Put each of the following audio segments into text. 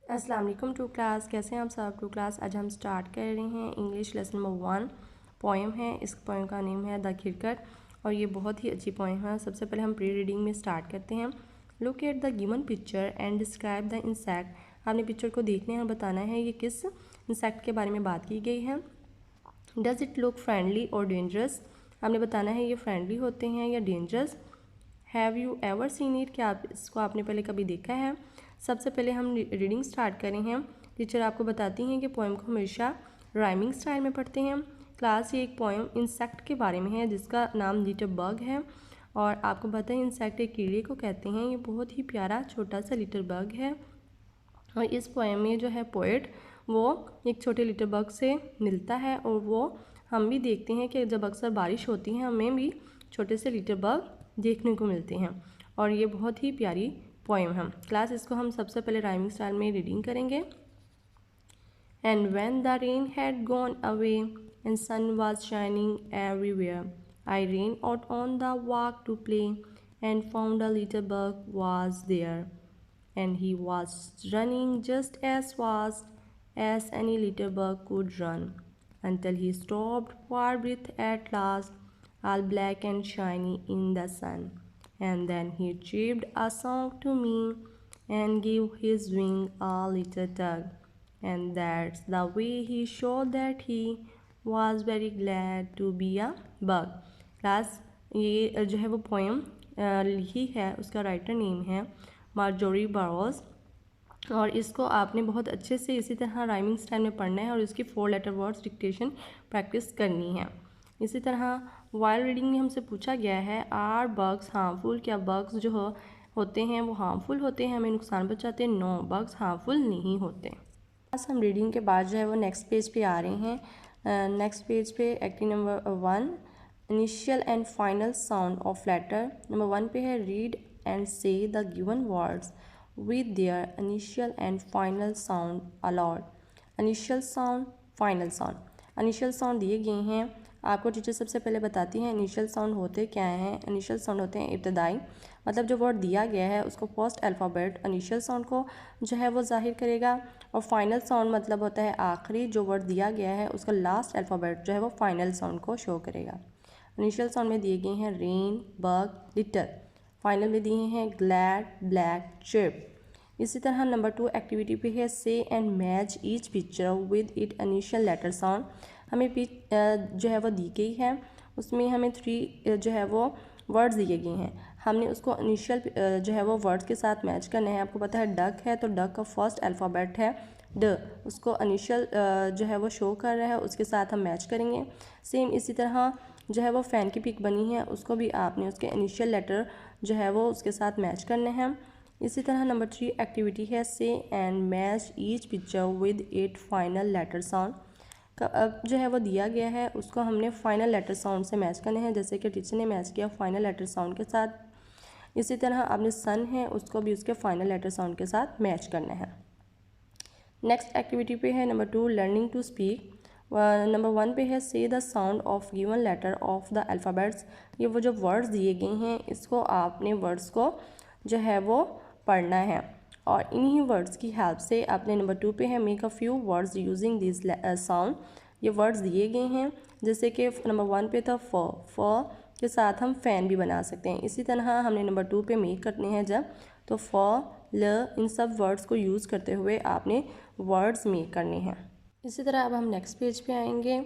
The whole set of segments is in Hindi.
अस्सलाम वालेकुम टू क्लास, कैसे हैं आप सब टू क्लास। आज हम स्टार्ट कर रहे हैं इंग्लिश लेसन नंबर 1। पोएम है, इस पोएम का नेम है द खिड़कट और ये बहुत ही अच्छी पोएम है। सबसे पहले हम प्री रीडिंग में स्टार्ट करते हैं। Look at the given picture and describe the insect. आपने पिक्चर को देखने और बताना है ये किस इंसेक्ट के बारे में बात की गई है। डज इट लुक फ्रेंडली और डेंजरस। आपने बताना है ये फ्रेंडली होते हैं या dangerous. Have you ever seen it, क्या आप इसको आपने पहले कभी देखा है। सबसे पहले हम रीडिंग स्टार्ट करें हैं। टीचर आपको बताती हैं कि पोएम को हमेशा राइमिंग स्टाइल में पढ़ते हैं। क्लास ये एक पोएम इंसेक्ट के बारे में है जिसका नाम लिटिल बग है और आपको पता है इंसेक्ट एक कीड़े को कहते हैं। ये बहुत ही प्यारा छोटा सा लिटिल बग है और इस पोएम में जो है पोएट वो एक छोटे लिटिल बग से मिलता है और वो हम भी देखते हैं कि जब अक्सर बारिश होती है हमें भी छोटे से लिटिल बग देखने को मिलते हैं और ये बहुत ही प्यारी पोएम है। क्लास इसको हम सबसे पहले राइमिंग स्टाइल में रीडिंग करेंगे। And when the rain had gone away and sun was shining everywhere I ran out on the walk to play and found a little bug was there and he was running just as fast as any little bug could run until he stopped for breath at last, all black and shiny in the sun. And then he chirped a song to me and gave his wing a little tug. And that's the way he showed that he was very glad to be a bug. Class ये जो है वो पोएम लिखी है, उसका राइटर नेम है मार्जोरी बारोज और इसको आपने बहुत अच्छे से इसी तरह राइमिंग स्टाइल में पढ़ना है और इसकी 4 लेटर वर्ड्स डिक्टेशन प्रैक्टिस करनी है। इसी तरह वाइल रीडिंग में हमसे पूछा गया है आर बग्स हार्मफुल, क्या बग्स जो होते हैं वो हार्मफुल होते हैं, हमें नुकसान पहुंचाते हैं। नो, बग्स हार्मफुल नहीं होते। बस हम रीडिंग के बाद जो है वो नेक्स्ट पेज पे आ रहे हैं। नेक्स्ट पेज पे acting number 1 initial and final sound of letter. Number 1 पे है read and say the given words with their initial and final sound aloud. Initial sound, final sound. Initial sound दिए गए हैं, आपको टीचर सबसे पहले बताती हैं इनिशियल साउंड होते क्या हैं। इनिशियल साउंड होते हैं इब्तदाई, मतलब जो वर्ड दिया गया है उसको फर्स्ट अल्फ़ाबेट इनिशियल साउंड को जो है वो जाहिर करेगा और फाइनल साउंड मतलब होता है आखिरी जो वर्ड दिया गया है उसका लास्ट अल्फ़ाबेट जो है वो फाइनल साउंड को शो करेगा। इनिशियल साउंड में दिए गए हैं रेन, बग, लिटिल। फाइनल में दिए हैं ग्लैड, ब्लैक, चिप। इसी तरह नंबर 2 एक्टिविटी पे है say and match each picture with it initial letter sound. हमें जो है वो दी गई है, उसमें हमें 3 जो है वो वर्ड्स दिए गए हैं, हमने उसको इनिशियल जो है वो वर्ड्स के साथ मैच करना है। आपको पता है डक है तो डक का फर्स्ट अल्फ़ाबेट है ड, उसको इनिशियल जो है वो शो कर रहा है, उसके साथ हम मैच करेंगे। सेम इसी तरह जो है वो फ़ैन की पिक बनी है उसको भी आपने उसके इनिशियल लेटर जो है वो उसके साथ मैच करने हैं। इसी तरह नंबर 3 एक्टिविटी है say and match each picture with it final letter sound. अब जो है वो दिया गया है उसको हमने फाइनल लेटर साउंड से मैच करने हैं, जैसे कि टीचर ने मैच किया फाइनल लेटर साउंड के साथ। इसी तरह आपने सन है उसको भी उसके फाइनल लेटर साउंड के साथ मैच करना है। नेक्स्ट एक्टिविटी पे है number 2 learning to speak. Number 1 पे है say the sound of given letter of the alphabets. ये वो जो वर्ड्स दिए गए हैं इसको आपने वर्ड्स को जो है वो पढ़ना है और इन्हीं वर्ड्स की हेल्प से आपने नंबर 2 पे है make a few words using this sound. ये वर्ड्स दिए गए हैं, जैसे कि नंबर 1 पे था फ के साथ हम फ़ैन भी बना सकते हैं। इसी तरह हमने नंबर 2 पे मेक करने हैं जब, तो फ ल इन सब वर्ड्स को यूज़ करते हुए आपने वर्ड्स मेक करने हैं। इसी तरह अब हम नेक्स्ट पेज पे आएंगे।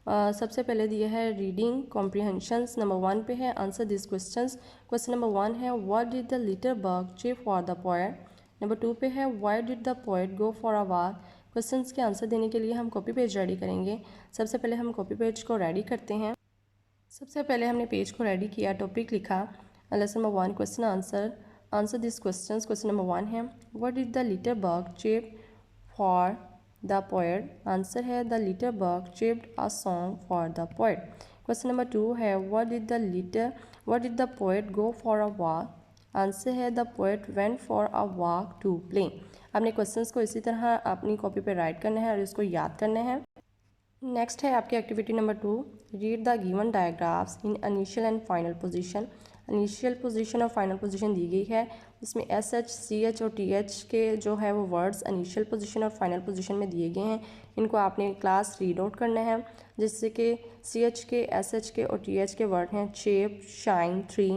सबसे पहले दिया है रीडिंग कॉम्प्रिहेंशंस। नंबर 1 पे है answer this questions. Question number 1 है what did the little bug cheep for the poet. Number 2 पे है why did the poet go for a walk. Questions के आंसर देने के लिए हम कॉपी पेज रेडी करेंगे। सबसे पहले हम कॉपी पेज को रेडी करते हैं। सबसे पहले हमने पेज को रेडी किया, टॉपिक लिखा, lesson number 1 question answer this questions. Question number 1 है what did the little bug cheep for the poet. Answer है the little bug chipped a song for the poet. Question number 2 है what did the poet go for a walk. Answer है the poet went for a walk to play. आपने क्वेश्चंस को इसी तरह अपनी कॉपी पे राइट करना है और इसको याद करना है। नेक्स्ट है आपकी activity number 2 read the given digraphs in initial and final position. Initial position और फाइनल पोजीशन दी गई है। इसमें SH, CH और TH के जो है वो वर्ड्स इनिशियल पोजीशन और फाइनल पोजीशन में दिए गए हैं। इनको आपने क्लास रीड आउट करना है, जिससे कि CH के, SH के और TH के वर्ड हैं चेप, शाइन, ट्री।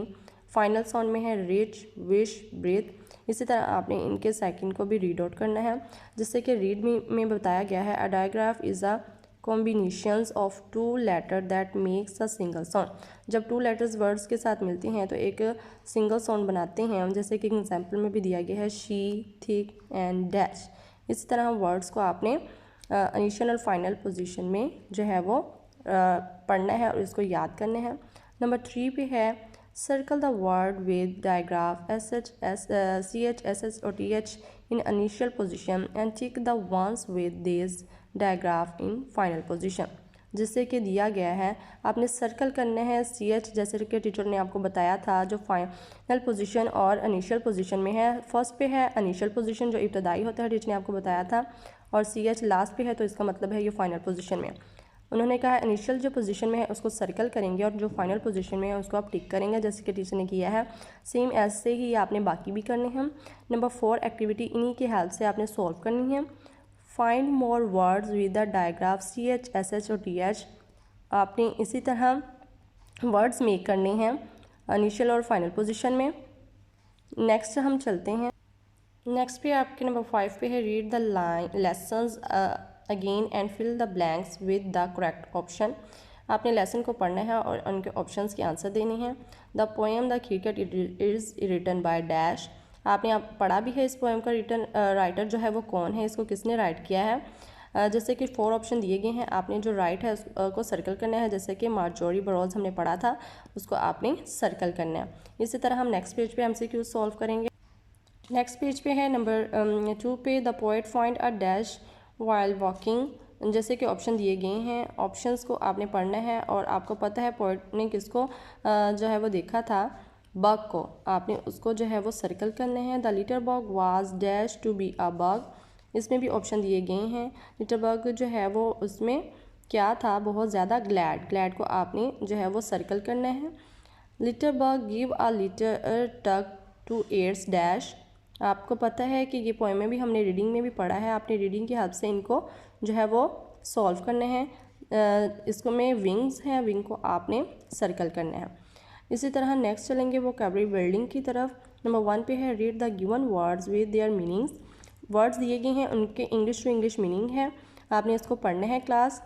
फाइनल साउंड में है रिच, विश, ब्रीथ। इसी तरह आपने इनके सेकंड को भी रीड आउट करना है, जिससे कि रीड में बताया गया है a digraph is a combinations of two letter that makes a single sound. जब टू लेटर्स वर्ड्स के साथ मिलती हैं तो एक सिंगल साउंड बनाते हैं, जैसे कि एग्जाम्पल में भी दिया गया है शी, थिक एंड डैश। इसी तरह वर्ड्स को आपने इनिशियल और फाइनल पोजीशन में जो है वो पढ़ना है और इसको याद करना है। नंबर 3 पे है circle the word with digraph SH, CH, SH और TH in initial position and tick the ones with these digraph in final position। जिससे कि दिया गया है आपने सर्कल करने हैं CH, जैसे कि टीचर ने आपको बताया था जो फाइनल पोजीशन और इनिशियल पोजीशन में है। फर्स्ट पे है इनिशियल पोजीशन जो इब्तदाई होता है, टीचर ने आपको बताया था, और CH लास्ट पे है, तो इसका मतलब है ये फाइनल पोजीशन में। उन्होंने कहा इनिशियल जो पोजीशन में है उसको सर्कल करेंगे और जो फाइनल पोजीशन में है उसको आप टिक करेंगे, जैसे कि टीचर ने किया है। सेम ऐसे ही आपने बाकी भी करने हैं। नंबर 4 एक्टिविटी इन्हीं की हेल्प से आपने सॉल्व करनी है। Find more words with the digraph CH, SH और TH। आपने इसी तरह वर्ड्स मेक करने हैं इनिशियल और फाइनल पोजीशन में। नेक्स्ट हम चलते हैं। नेक्स्ट पे आपके नंबर 5 पे है read the line lessons again and fill the blanks with the correct option. आपने लेसन को पढ़ना है और उनके ऑप्शंस के आंसर देने हैं। The poem the cricket is written by dash. आपने आप पढ़ा भी है इस पोएम का राइटर जो है वो कौन है, इसको किसने राइट किया है। जैसे कि 4 ऑप्शन दिए गए हैं, आपने जो राइट है उसको सर्कल करना है, जैसे कि मार्जोरी बरोज हमने पढ़ा था, उसको आपने सर्कल करना है। इसी तरह हम नेक्स्ट पेज पे MCQ सॉल्व करेंगे। नेक्स्ट पेज पे है नंबर 2 पे the poet find a dash while walking. जैसे कि ऑप्शन दिए गए हैं, ऑप्शंस को आपने पढ़ना है और आपको पता है पोएट ने किसको जो है वो देखा था, बग को। आपने उसको जो है वो सर्कल करने हैं। The little bug was dash to be a bug. इसमें भी ऑप्शन दिए गए हैं। लिटिल बग जो है वो उसमें क्या था, बहुत ज़्यादा ग्लैड। ग्लैड को आपने जो है वो सर्कल करना है। Little bug give a little tug to its dash. आपको पता है कि ये पोएम में भी हमने रीडिंग में भी पढ़ा है, आपने रीडिंग की हेल्प से इनको जो है वो सॉल्व करने हैं। इसको में विंग्स हैं, विंग को आपने सर्कल करना है। इसी तरह नेक्स्ट चलेंगे वो कैबरी बिल्डिंग की तरफ। नंबर 1 पे है read the given words with their meanings. Words दिए गए हैं, उनके इंग्लिश टू इंग्लिश मीनिंग है, आपने इसको पढ़ना है क्लास।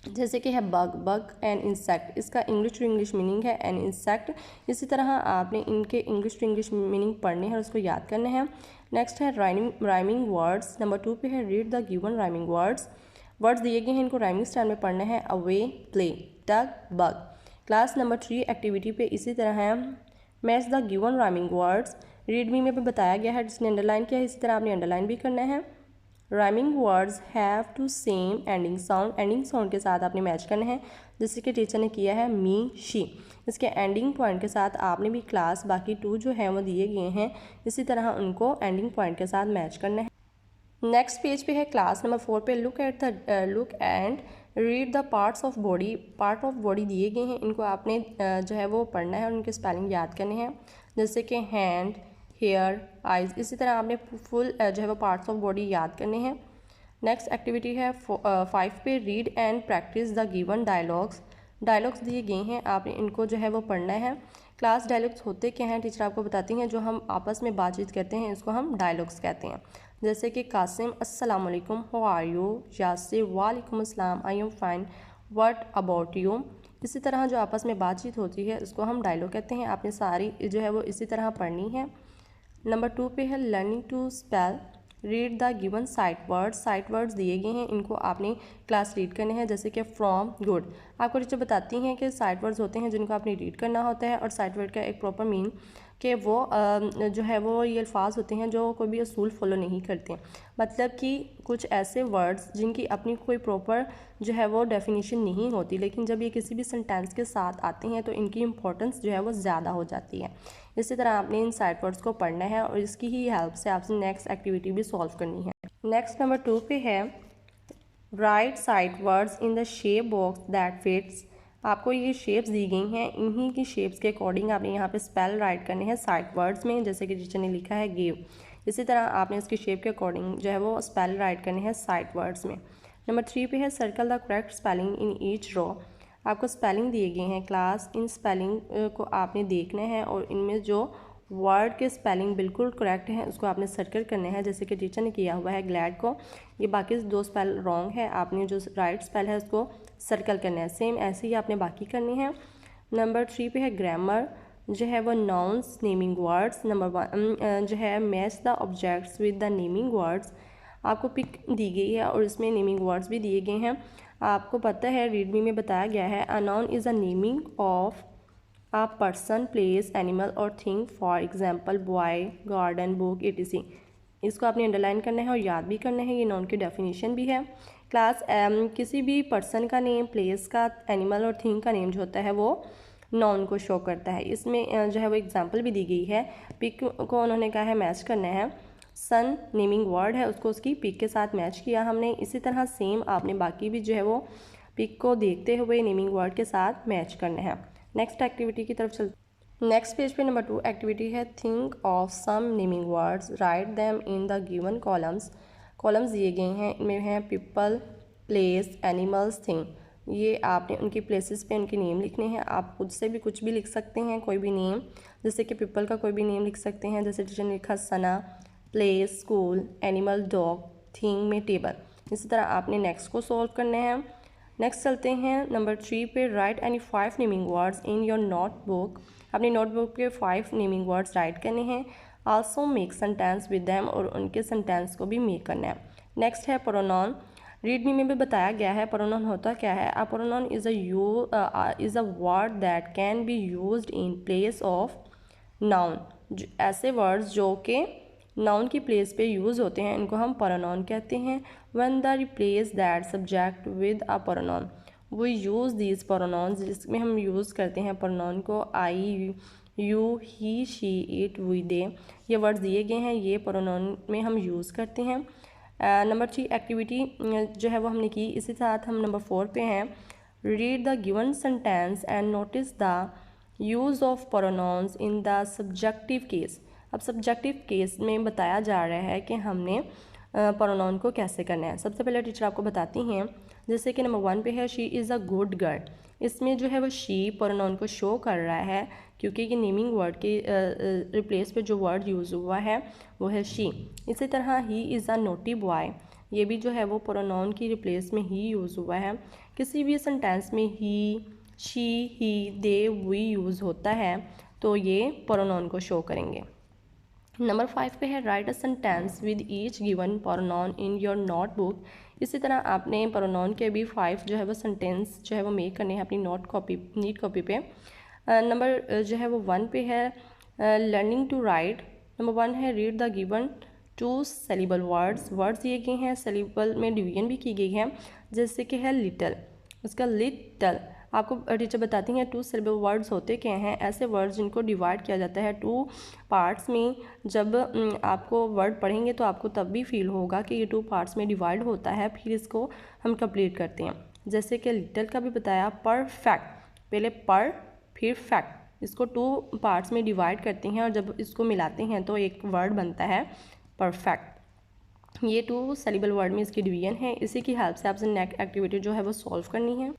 जैसे कि है बग, बग एन इंसेक्ट, इसका इंग्लिश टू इंग्लिश मीनिंग है एन इंसेक्ट। इसी तरह आपने इनके इंग्लिश टू इंग्लिश मीनिंग पढ़ने हैं और उसको याद करने हैं। नेक्स्ट है राइमिंग वर्ड्स। नंबर 2 पे है read the given rhyming words. Words दिए गए हैं, इनको राइमिंग स्टाइल में पढ़ना है। Away, play, tug, bug. Class number 3 activity पे इसी तरह है match the given rhyming words. Read me में भी बताया गया है, जिसने अंडरलाइन किया है, इसी तरह आपने अंडरलाइन भी करना है। Rhyming words have to same ending sound. Ending sound के साथ आपने मैच करना है, जैसे कि टीचर ने किया है मी, शी। इसके एंडिंग पॉइंट के साथ आपने भी क्लास बाकी 2 जो है वो दिए गए हैं, इसी तरह उनको एंडिंग पॉइंट के साथ मैच करना है। नेक्स्ट पेज पे है क्लास नंबर 4 पे look and read the parts of body. Part of body दिए गए हैं, इनको आपने जो है वो पढ़ना है और उनके स्पेलिंग याद करने हैं, जैसे कि हैंड, हेयर, आइज़। इसी तरह आपने फुल जो है वो पार्ट्स ऑफ बॉडी याद करने हैं। नेक्स्ट एक्टिविटी है 5 पे read and practice the given dialogues. Dialogues दिए गए हैं, आपने इनको जो है वो पढ़ना है। क्लास डायलॉग्स होते क्या हैं टीचर आपको बताती हैं, जो हम आपस में बातचीत करते हैं इसको हम डायलॉग्स कहते हैं। जैसे कि कासिम अस्सलाम वालेकुम, हाउ आर यू। यासिर वालेकुम अस्सलाम, I am fine, what about you. इसी तरह जो आपस में बातचीत होती है उसको हम डायलॉग कहते हैं। आपने सारी जो है वो इसी तरह पढ़नी है। नंबर 2 पे है learning to spell. Read the given sight words. Sight words दिए गए हैं, इनको आपने क्लास रीड करने हैं, जैसे कि फ्रॉम, गुड। आपको टीचर बताती हैं कि साइट वर्ड्स होते हैं जिनको आपने रीड करना होता है, और साइट वर्ड का एक प्रॉपर मीन कि वो जो है वो ये अल्फाज होते हैं जो कोई भी असूल फॉलो नहीं करते। मतलब कि कुछ ऐसे वर्ड्स जिनकी अपनी कोई प्रॉपर जो है वो डेफिनेशन नहीं होती, लेकिन जब ये किसी भी सेंटेंस के साथ आते हैं तो इनकी इंपॉर्टेंस जो है वो ज़्यादा हो जाती है। इसी तरह आपने इन साइट वर्ड्स को पढ़ना है और इसकी ही हेल्प से आपसे नेक्स्ट एक्टिविटी भी सॉल्व करनी है। नेक्स्ट नंबर 2 पे है right sight words in the shape box that fits. आपको ये शेप्स दी गई हैं, इन्हीं की शेप्स के अकॉर्डिंग आपने यहाँ पे स्पेल राइट करने हैं साइड वर्ड्स में, जैसे कि टीचर ने लिखा है गिव। इसी तरह आपने इसकी शेप के अकॉर्डिंग जो है वो स्पेल राइट करने हैं साइड वर्ड्स में। नंबर 3 पे है circle the correct spelling in each row. आपको स्पेलिंग दिए गए हैं क्लास, इन स्पेलिंग को आपने देखना है और इनमें जो वर्ड के स्पेलिंग बिल्कुल करेक्ट है उसको आपने सर्कल करना है, जैसे कि टीचर ने किया हुआ है ग्लैड को। ये बाकी 2 स्पेल रॉन्ग है, आपने जो राइट स्पेल है उसको सर्कल करना है। सेम ऐसे ही आपने बाकी करने हैं। नंबर 3 पे है ग्रामर, जो है वो नाउन्स नेमिंग वर्ड्स। नंबर 1 जो है match the objects with the naming words. आपको पिक दी गई है और इसमें नेमिंग वर्ड्स भी दिए गए हैं। आपको पता है रीड मी में बताया गया है a noun is a naming of a person, place, animal और thing. For example boy, garden, book, etc। इसको आपने अंडरलाइन करना है और याद भी करना है। ये नाउन की डेफिनेशन भी है। क्लास किसी भी पर्सन का नेम, प्लेस का, एनिमल और थिंग का नेम जो होता है वो नाउन को शो करता है। इसमें जो है वो एग्जांपल भी दी गई है। पिक को उन्होंने कहा है मैच करना है। सन नेमिंग वर्ड है, उसको उसकी पिक के साथ मैच किया हमने। इसी तरह सेम आपने बाकी भी जो है वो पिक को देखते हुए नेमिंग वर्ड के साथ मैच करना है। नेक्स्ट एक्टिविटी की तरफ चलते। नेक्स्ट पेज पे नंबर 2 एक्टिविटी है think of some naming words, write them in the given columns. Columns दिए गए हैं, इनमें हैं पीपल, प्लेस, एनिमल्स, थिंग। ये आपने उनकी प्लेसेस पे उनके नेम लिखने हैं। आप खुद से भी कुछ भी लिख सकते हैं, कोई भी नेम, जैसे कि पीपल का कोई भी नेम लिख सकते हैं, जैसे टीचर ने लिखा Sana, place school, animal dog, thing में टेबल। इसी तरह आपने नेक्स्ट को सॉल्व करना है। नेक्स्ट चलते हैं नंबर 3 पे, right any 5 naming words in your notebook. अपनी नोटबुक के 5 नेमिंग वर्ड्स राइट करने हैं। Also make sentence with them, और उनके सेंटेंस को भी मेक करना है। नेक्स्ट है प्रोनाउन। रीड मी में भी बताया गया है प्रोनाउन होता क्या है। A pronoun is a word that can be used in place of noun. ऐसे वर्ड्स जो कि नाउन की प्लेस पे यूज़ होते हैं, इनको हम प्रोनाउन कहते हैं। When the replace that subject with a pronoun, we use these pronouns, जिसमें हम यूज़ करते हैं प्रोनाउन को। I, you, he, she, it, we, they, ये वर्ड्स दिए गए हैं, ये प्रोनाउन में हम यूज़ करते हैं। नंबर 3 एक्टिविटी जो है वो हमने की। इसी साथ हम नंबर 4 पे हैं, read the given sentence and notice the use of pronouns in the subjective case. अब सब्जेक्टिव केस में बताया जा रहा है कि हमने प्रोनाउन को कैसे करना है। सबसे पहले टीचर आपको बताती हैं, जैसे कि नंबर 1 पे है she is a good girl. इसमें जो है वो शी प्रोनाउन को शो कर रहा है, क्योंकि ये नेमिंग वर्ड के रिप्लेस पे जो वर्ड यूज़ हुआ है वो है शी। इसी तरह he is a naughty boy, ये भी जो है वो प्रोनाउन की रिप्लेस में ही यूज़ हुआ है। किसी भी सेंटेंस में he, she, he, they, we use होता है तो ये प्रोनाउन को शो करेंगे। नंबर 5 पे है right a sentence with each given pronoun in your notebook. इसी तरह आपने प्रोनाउन के भी 5 जो है वो सेंटेंस जो है वो मेक करने हैं अपनी नीट कॉपी पे। नंबर जो है वो 1 पे है लर्निंग टू राइट। नंबर 1 है read the given 2 syllable words दिए गए हैं, सेलिबल में डिवीजन भी की गई है, जैसे कि है लिटल, उसका लिटल। आपको टीचर बताती हैं 2 सिलेबल वर्ड्स होते क्या हैं। ऐसे वर्ड्स जिनको डिवाइड किया जाता है 2 पार्ट्स में। जब आपको वर्ड पढ़ेंगे तो आपको तब भी फील होगा कि ये 2 पार्ट्स में डिवाइड होता है, फिर इसको हम कंप्लीट करते हैं। जैसे कि लिटल का भी बताया, परफेक्ट, पहले पर फिर फैक्ट, इसको 2 पार्ट्स में डिवाइड करते हैं और जब इसको मिलाते हैं तो एक वर्ड बनता है परफेक्ट। ये 2 सेलिबल वर्ड में इसकी डिवीजन है। इसी की हेल्प से आपसे नेक्स्ट एक्टिविटी जो है वो सॉल्व करनी है।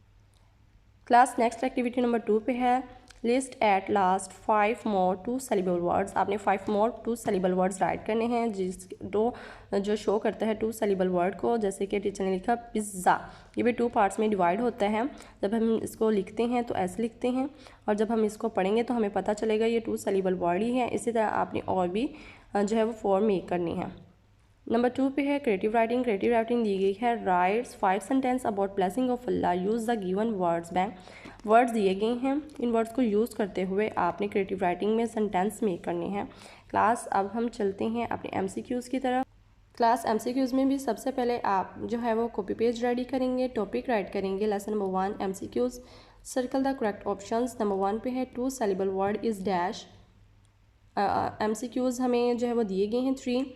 क्लास नेक्स्ट एक्टिविटी नंबर 2 पे है list at last 5 more 2 syllable words. आपने 5 मोर 2 सेलिबल वर्ड्स राइट करने हैं, जो शो करता है 2 सेलिबल वर्ड को। जैसे कि टीचर ने लिखा पिज़्ज़ा, ये भी 2 पार्ट्स में डिवाइड होता है। जब हम इसको लिखते हैं तो ऐसे लिखते हैं, और जब हम इसको पढ़ेंगे तो हमें पता चलेगा ये 2 सेलिबल वर्ड ही है। इसी तरह आपने और भी जो है वो फॉर्म मेक करनी है। नंबर 2 पे है creative writing. Creative writing the गई है rights 5 sentence about blessing of Allah, use the given words bank. Words दिए गए हैं, इन वर्ड्स को यूज़ करते हुए आपने क्रिएटिव राइटिंग में सेंटेंस मेक करने हैं। क्लास अब हम चलते हैं अपने MCQs की तरफ। क्लास MCQs में भी सबसे पहले आप जो है वो कॉपी पेज रेडी करेंगे, टॉपिक राइट करेंगे। Lesson number 1 MCQs, circle the correct options. Number 1 पे है 2 सेलिबल वर्ड इज़ डैश। MCQs हमें जो है वो दिए गए हैं 3,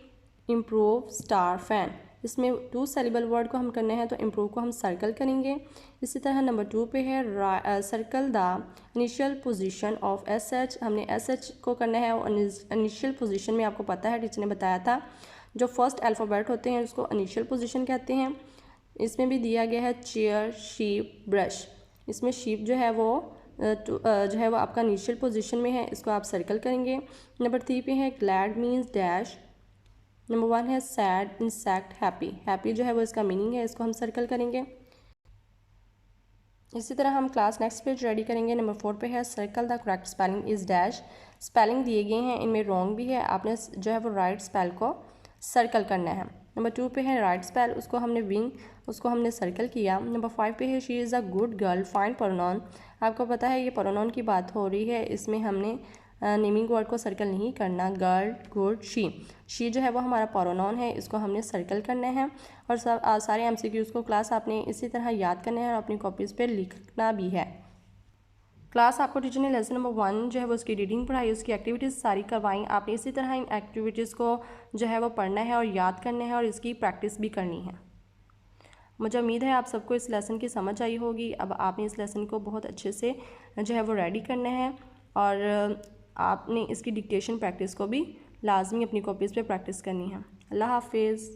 इम्प्रूव, स्टार, फैन। इसमें 2 सेलेबल वर्ड को हम करने हैं तो इम्प्रूव को हम सर्कल करेंगे। इसी तरह नंबर 2 पे है circle the initial position of SH। हमने SH को करना है और इनिशियल पोजीशन में आपको पता है टीचर ने बताया था जो फर्स्ट अल्फ़ाबेट होते हैं उसको इनिशियल पोजीशन कहते हैं। इसमें भी दिया गया है चेयर, शीप, ब्रश। इसमें शीप जो है वो आपका इनिशियल पोजीशन में है, इसको आप सर्कल करेंगे। नंबर 3 पे है ग्लैड मीन्स डैश। नंबर 1 है सैड, इंसेक्ट, हैप्पी। हैप्पी जो है वो इसका मीनिंग है, इसको हम सर्कल करेंगे। इसी तरह हम क्लास नेक्स्ट पेज रेडी करेंगे। नंबर 4 पे है circle the correct spelling is dash. Spelling दिए गए हैं, इनमें रॉन्ग भी है, आपने जो है वो राइट स्पेल को सर्कल करना है। नंबर 2 पे है राइट स्पेल, उसको हमने विंग, उसको हमने सर्कल किया। नंबर 5 पे है she is a good girl, find pronoun. आपको पता है ये प्रोनाउन की बात हो रही है, इसमें हमने नेमिंग वर्ड को सर्कल नहीं करना। गर्ल, गुड, शी जो है वो हमारा प्रोनाउन है, इसको हमने सर्कल करना है। और सारे MCQs को क्लास आपने इसी तरह याद करना है और अपनी कॉपीज़ पे लिखना भी है। क्लास आपको टीचर ने लेसन नंबर 1 जो है वो उसकी रीडिंग पढ़ाई, उसकी एक्टिविटीज़ सारी करवाई। आपने इसी तरह इन एक्टिविटीज़ को जो है वो पढ़ना है और याद करना है और इसकी प्रैक्टिस भी करनी है। मुझे उम्मीद है आप सबको इस लेसन की समझ आई होगी। अब आपने इस लेसन को बहुत अच्छे से जो है वो रेडी करना है और आपने इसकी डिक्टेशन प्रैक्टिस को भी लाजमी अपनी कॉपीज़ पे प्रैक्टिस करनी है। अल्लाह हाफिज़।